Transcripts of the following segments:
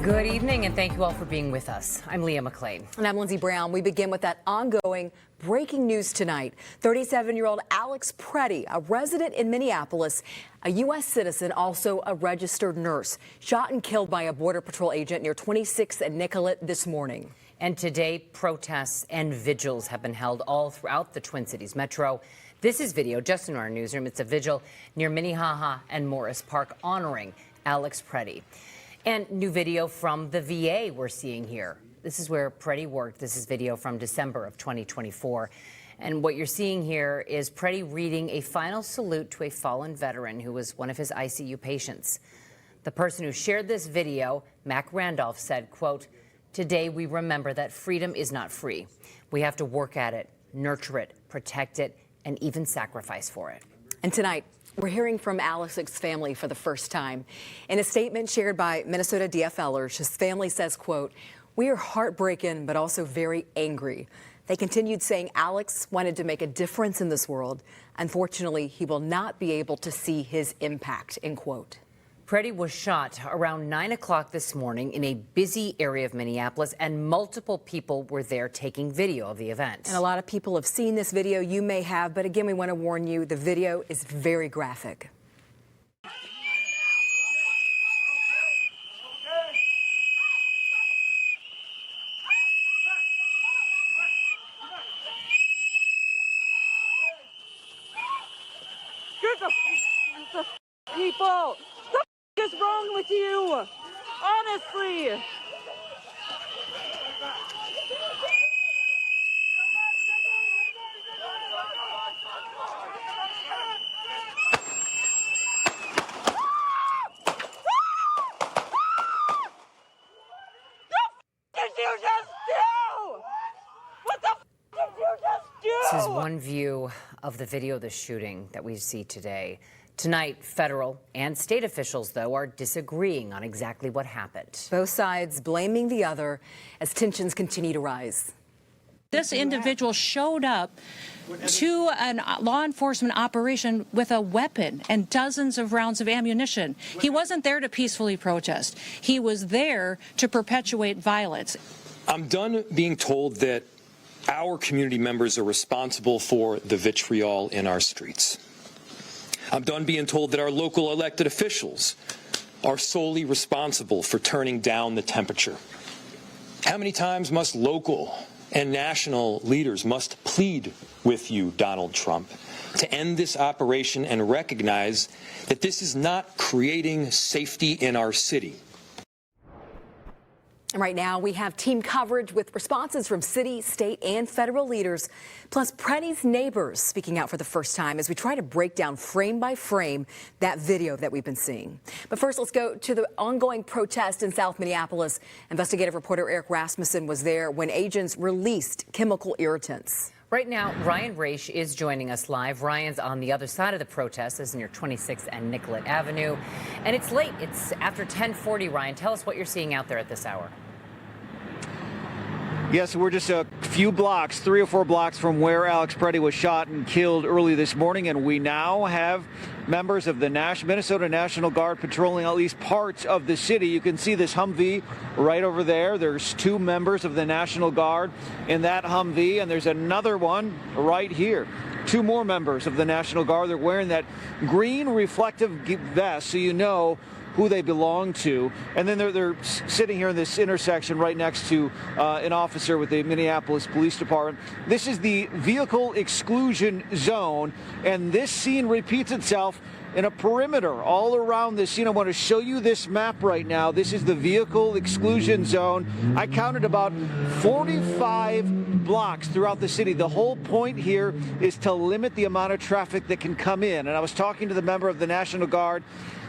Good evening, and thank you all for being with us. I'm Leah McLean. And I'm Lindsay Brown. We begin with that ongoing breaking news tonight. 37-year-old Alex Pretti, a resident in Minneapolis, a U.S. citizen, also a registered nurse, shot and killed by a Border Patrol agent near 26th and Nicollet this morning. And today, protests and vigils have been held all throughout the Twin Cities metro. This is video just in our newsroom. It's a vigil near Minnehaha and Morris Park honoring Alex Pretti. And new video from the VA we're seeing here. This is where Pretti worked. This is video from December of 2024. And what you're seeing here is Pretti reading a final salute to a fallen veteran who was one of his ICU patients. The person who shared this video, Mac Randolph, said, quote, "Today we remember that freedom is not free. We have to work at it, nurture it, protect it, and even sacrifice for it." And tonight, we're hearing from Alex's family for the first time. In a statement shared by Minnesota DFLers, his family says, quote, "We are heartbroken, but also very angry." They continued saying Alex wanted to make a difference in this world. Unfortunately, he will not be able to see his impact, end quote. Pretti was shot around 9 o'clock this morning in a busy area of Minneapolis, and multiple people were there taking video of the event. And a lot of people have seen this video. You may have, but again, we want to warn you, the video is very graphic. Get the people! What is wrong with you? Honestly. This is one view of the video of the shooting that we see today. Tonight, federal and state officials, though, are disagreeing on exactly what happened. Both sides blaming the other as tensions continue to rise. This individual showed up to a law enforcement operation with a weapon and dozens of rounds of ammunition. He wasn't there to peacefully protest. He was there to perpetuate violence. I'm done being told that our community members are responsible for the vitriol in our streets. I'm done being told that our local elected officials are solely responsible for turning down the temperature. How many times must local and national leaders must plead with you, Donald Trump, to end this operation and recognize that this is not creating safety in our city? And right now, we have team coverage with responses from city, state, and federal leaders, plus Pretti's neighbors speaking out for the first time as we try to break down frame by frame that video that we've been seeing. But first, let's go to the ongoing protest in South Minneapolis. Investigative reporter Eric Rasmussen was there when agents released chemical irritants. Right now, Ryan Raish is joining us live. Ryan's on the other side of the protest. This is near 26th and Nicollet Avenue. And it's late. It's after 10:40. Ryan, tell us what you're seeing out there at this hour. Yes, we're just a few blocks, 3 or 4 blocks from where Alex Pretti was shot and killed early this morning, and we now have members of the Minnesota National Guard patrolling at least parts of the city. You can see this Humvee right over there. There's 2 members of the National Guard in that Humvee, and there's another one right here. 2 more members of the National Guard. They're wearing that green reflective vest, so you know who they belong to. And then they're sitting here in this intersection right next to an officer with the Minneapolis Police Department. This is the vehicle exclusion zone, and this scene repeats itself in a perimeter all around this scene. I want to show you this map right now. This is the vehicle exclusion zone. I counted about 45 blocks throughout the city. The whole point here is to limit the amount of traffic that can come in. And I was talking to the member of the National Guard.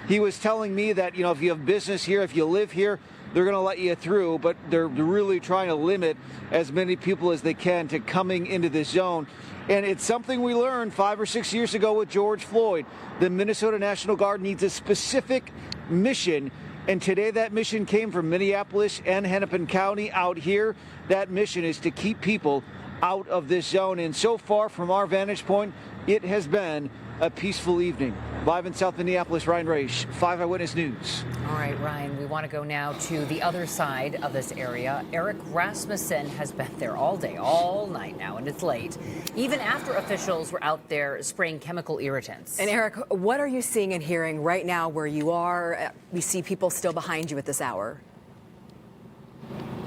He was telling me that, you know, if you have business here, if you live here, they're going to let you through, but they're really trying to limit as many people as they can to coming into this zone. And it's something we learned 5 or 6 years ago with George Floyd. The Minnesota National Guard needs a specific mission, and today that mission came from Minneapolis and Hennepin County out here. That mission is to keep people out of this zone, and so far from our vantage point, it has been a peaceful evening. Live in South Minneapolis, Ryan Raish, 5 Eyewitness News. All right, Ryan, we want to go now to the other side of this area. Eric Rasmussen has been there all day, all night now, and it's late, even after officials were out there spraying chemical irritants. And Eric, what are you seeing and hearing right now where you are? We see people still behind you at this hour.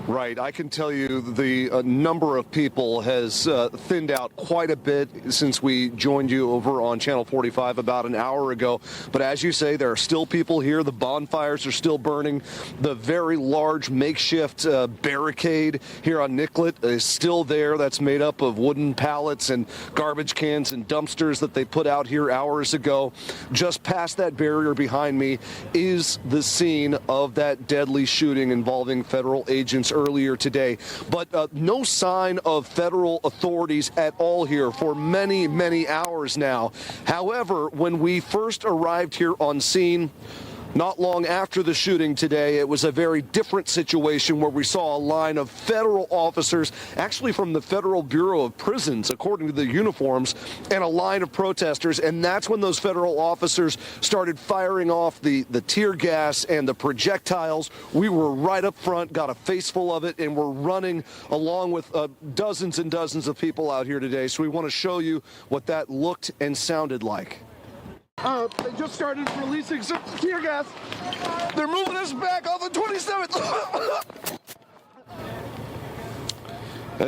Right. I can tell you the number of people has thinned out quite a bit since we joined you over on Channel 45 about an hour ago. But as you say, there are still people here. The bonfires are still burning. The very large makeshift barricade here on Nicollet is still there. That's made up of wooden pallets and garbage cans and dumpsters that they put out here hours ago. Just past that barrier behind me is the scene of that deadly shooting involving federal agents earlier today, but no sign of federal authorities at all here for many, many hours now. However, when we first arrived here on scene, not long after the shooting today, it was a very different situation where we saw a line of federal officers, actually from the Federal Bureau of Prisons, according to the uniforms, and a line of protesters. And that's when those federal officers started firing off the tear gas and the projectiles. We were right up front, got a face full of it, and we're running along with dozens and dozens of people out here today. So we want to show you what that looked and sounded like. They just started releasing some tear gas. They're moving us back off the 27th.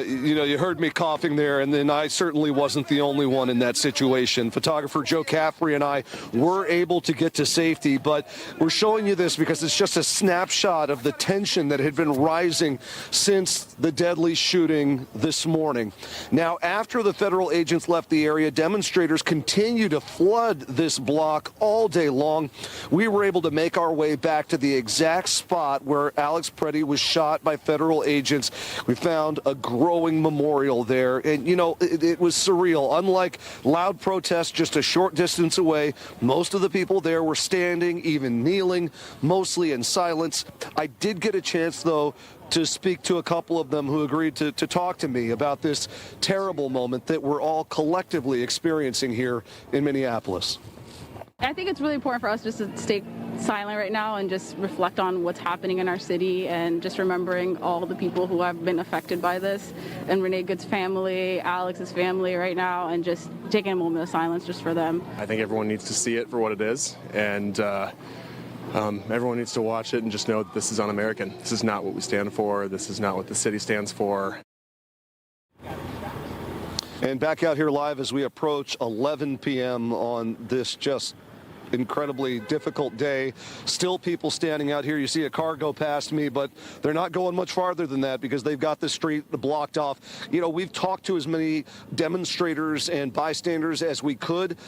You heard me coughing there, and then I certainly wasn't the only one in that situation. Photographer Joe Caffrey and I were able to get to safety, but we're showing you this because it's just a snapshot of the tension that had been rising since the deadly shooting this morning. Now, after the federal agents left the area, demonstrators continue to flood this block all day long. We were able to make our way back to the exact spot where Alex Pretti was shot by federal agents. We found a growing memorial there, and it was surreal. Unlike loud protests just a short distance away, most of the people there were standing, even kneeling, mostly in silence. I did get a chance, though, to speak to a couple of them who agreed to talk to me about this terrible moment that we're all collectively experiencing here in Minneapolis. I think it's really important for us just to stay silent right now and just reflect on what's happening in our city and just remembering all the people who have been affected by this, and Renee Good's family, Alex's family right now, and just taking a moment of silence just for them. I think everyone needs to see it for what it is, and everyone needs to watch it and just know that this is un-American. This is not what we stand for. This is not what the city stands for. And back out here live as we approach 11 p.m. on this just incredibly difficult day. Still people standing out here. You see a car go past me, but they're not going much farther than that because they've got the street blocked off. We've talked to as many demonstrators and bystanders as we could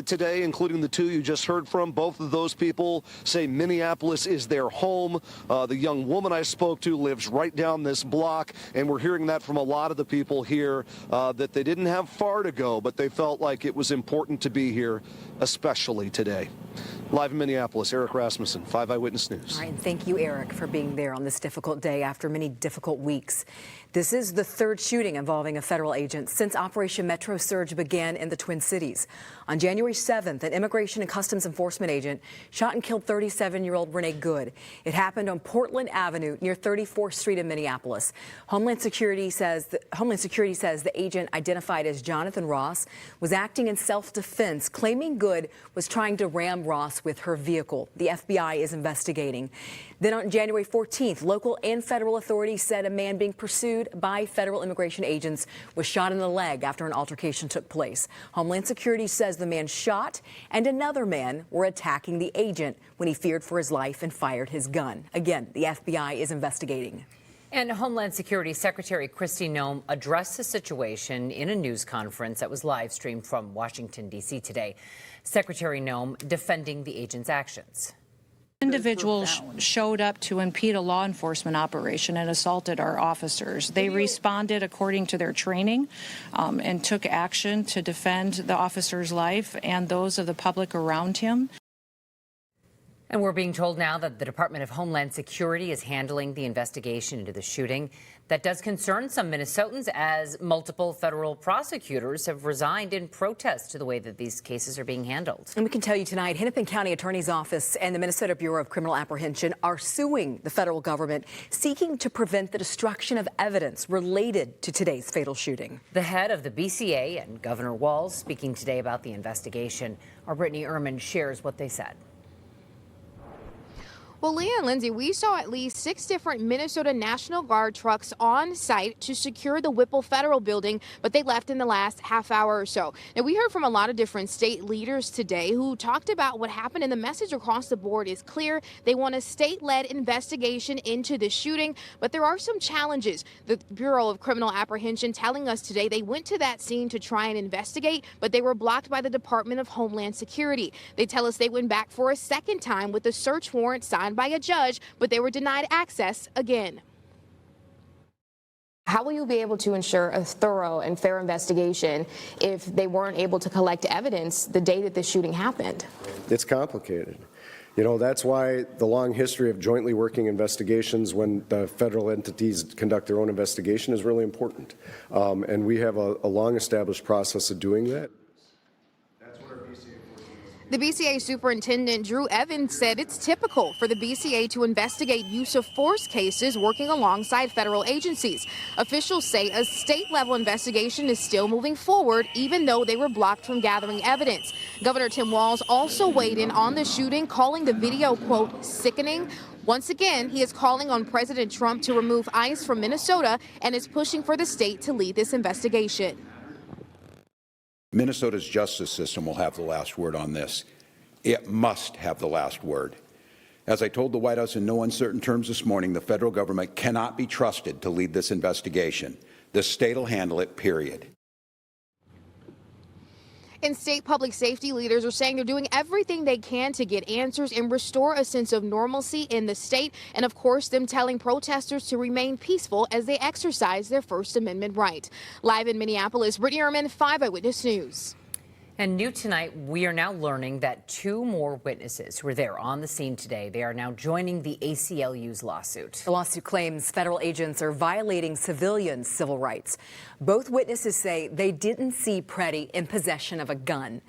today, including the two you just heard from. Both of those people say Minneapolis is their home. The young woman I spoke to lives right down this block, and we're hearing that from a lot of the people here, that they didn't have far to go, but they felt like it was important to be here, especially today. Live in Minneapolis, Eric Rasmussen, 5 Eyewitness News. All right, thank you, Eric, for being there on this difficult day after many difficult weeks. This is the third shooting involving a federal agent since Operation Metro Surge began in the Twin Cities. On January 7th, an Immigration and Customs Enforcement agent shot and killed 37-year-old Renee Good. It happened on Portland Avenue near 34th Street in Minneapolis. Homeland Security says the agent, identified as Jonathan Ross, was acting in self-defense, claiming Good was trying to ram Ross with her vehicle. The FBI is investigating. Then on January 14th, local and federal authorities said a man being pursued by federal immigration agents was shot in the leg after an altercation took place. Homeland Security says the man shot and another man were attacking the agent when he feared for his life and fired his gun. Again, the FBI is investigating. And Homeland Security Secretary Kristi Noem addressed the situation in a news conference that was live streamed from Washington, D.C. today. Secretary Noem defending the agent's actions. Individuals showed up to impede a law enforcement operation and assaulted our officers. They responded according to their training and took action to defend the officer's life and those of the public around him. And we're being told now that the Department of Homeland Security is handling the investigation into the shooting. That does concern some Minnesotans, as multiple federal prosecutors have resigned in protest to the way that these cases are being handled. And we can tell you tonight, Hennepin County Attorney's Office and the Minnesota Bureau of Criminal Apprehension are suing the federal government, seeking to prevent the destruction of evidence related to today's fatal shooting. The head of the BCA and Governor Walz speaking today about the investigation. Our Brittany Ehrman shares what they said. Well, Leah and Lindsay, we saw at least 6 different Minnesota National Guard trucks on site to secure the Whipple Federal Building, but they left in the last half hour or so. Now, we heard from a lot of different state leaders today who talked about what happened, and the message across the board is clear. They want a state-led investigation into the shooting, but there are some challenges. The Bureau of Criminal Apprehension telling us today they went to that scene to try and investigate, but they were blocked by the Department of Homeland Security. They tell us they went back for a second time with a search warrant signed by a judge, but they were denied access again. How will you be able to ensure a thorough and fair investigation if they weren't able to collect evidence the day that the shooting happened? It's complicated. You know, that's why the long history of jointly working investigations when the federal entities conduct their own investigation is really important. And we have a long established process of doing that. The BCA Superintendent Drew Evans said it's typical for the BCA to investigate use of force cases working alongside federal agencies. Officials say a state-level investigation is still moving forward, even though they were blocked from gathering evidence. Governor Tim Walz also weighed in on the shooting, calling the video, quote, sickening. Once again, he is calling on President Trump to remove ICE from Minnesota and is pushing for the state to lead this investigation. Minnesota's justice system will have the last word on this. It must have the last word. As I told the White House in no uncertain terms this morning, the federal government cannot be trusted to lead this investigation. The state will handle it, period. And state public safety leaders are saying they're doing everything they can to get answers and restore a sense of normalcy in the state. And of course, them telling protesters to remain peaceful as they exercise their First Amendment right. Live in Minneapolis, Brittany Ehrman, 5 Eyewitness News. And new tonight, we are now learning that 2 more witnesses who were there on the scene today, they are now joining the ACLU's lawsuit. The lawsuit claims federal agents are violating civilians' civil rights. Both witnesses say they didn't see Pretti in possession of a gun.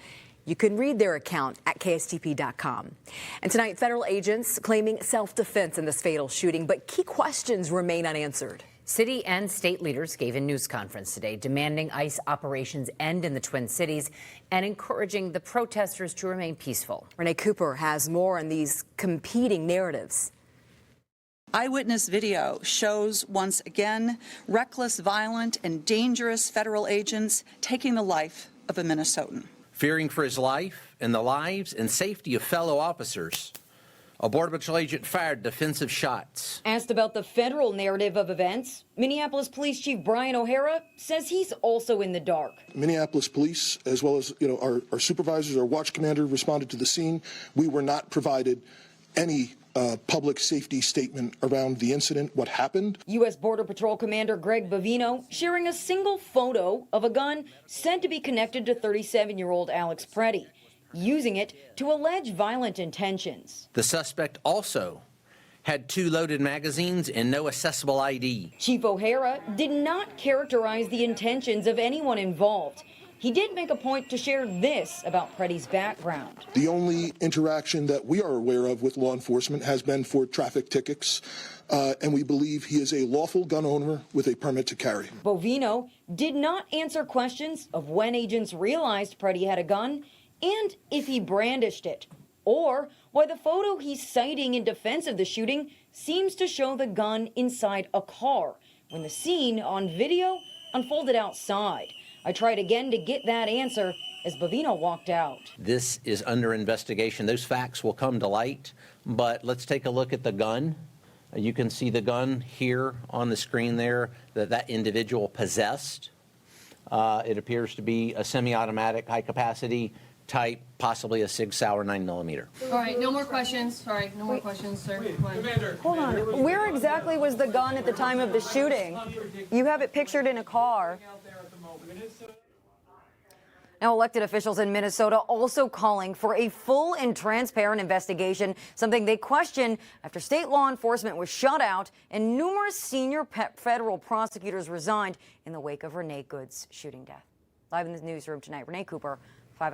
You can read their account at KSTP.com. And tonight, federal agents claiming self-defense in this fatal shooting, but key questions remain unanswered. City and state leaders gave a news conference today demanding ICE operations end in the Twin Cities and encouraging the protesters to remain peaceful. Renee Cooper has more on these competing narratives. Eyewitness video shows once again reckless, violent, and dangerous federal agents taking the life of a Minnesotan. Fearing for his life and the lives and safety of fellow officers, a Border Patrol agent fired defensive shots. Asked about the federal narrative of events, Minneapolis Police Chief Brian O'Hara says he's also in the dark. Minneapolis Police, as well as our supervisors, our watch commander, responded to the scene. We were not provided any public safety statement around the incident, what happened. U.S. Border Patrol Commander Greg Bovino sharing a single photo of a gun said to be connected to 37-year-old Alex Pretti, using it to allege violent intentions. The suspect also had 2 loaded magazines and no accessible ID. Chief O'Hara did not characterize the intentions of anyone involved. He did make a point to share this about Pretti's background. The only interaction that we are aware of with law enforcement has been for traffic tickets, and we believe he is a lawful gun owner with a permit to carry. Bovino did not answer questions of when agents realized Pretti had a gun and if he brandished it, or why the photo he's citing in defense of the shooting seems to show the gun inside a car when the scene on video unfolded outside. I tried again to get that answer as Bovino walked out. This is under investigation. Those facts will come to light, but let's take a look at the gun. You can see the gun here on the screen there that individual possessed. It appears to be a semi-automatic, high-capacity type, possibly a Sig Sauer 9mm. All right, no more questions. Sorry, no more questions, sir. Commander. Hold on. Where exactly was the gun at the time of the shooting? You have it pictured in a car. Now, elected officials in Minnesota also calling for a full and transparent investigation, something they question after state law enforcement was shut out and numerous senior federal prosecutors resigned in the wake of Renee Good's shooting death. Live in the newsroom tonight, Renee Cooper,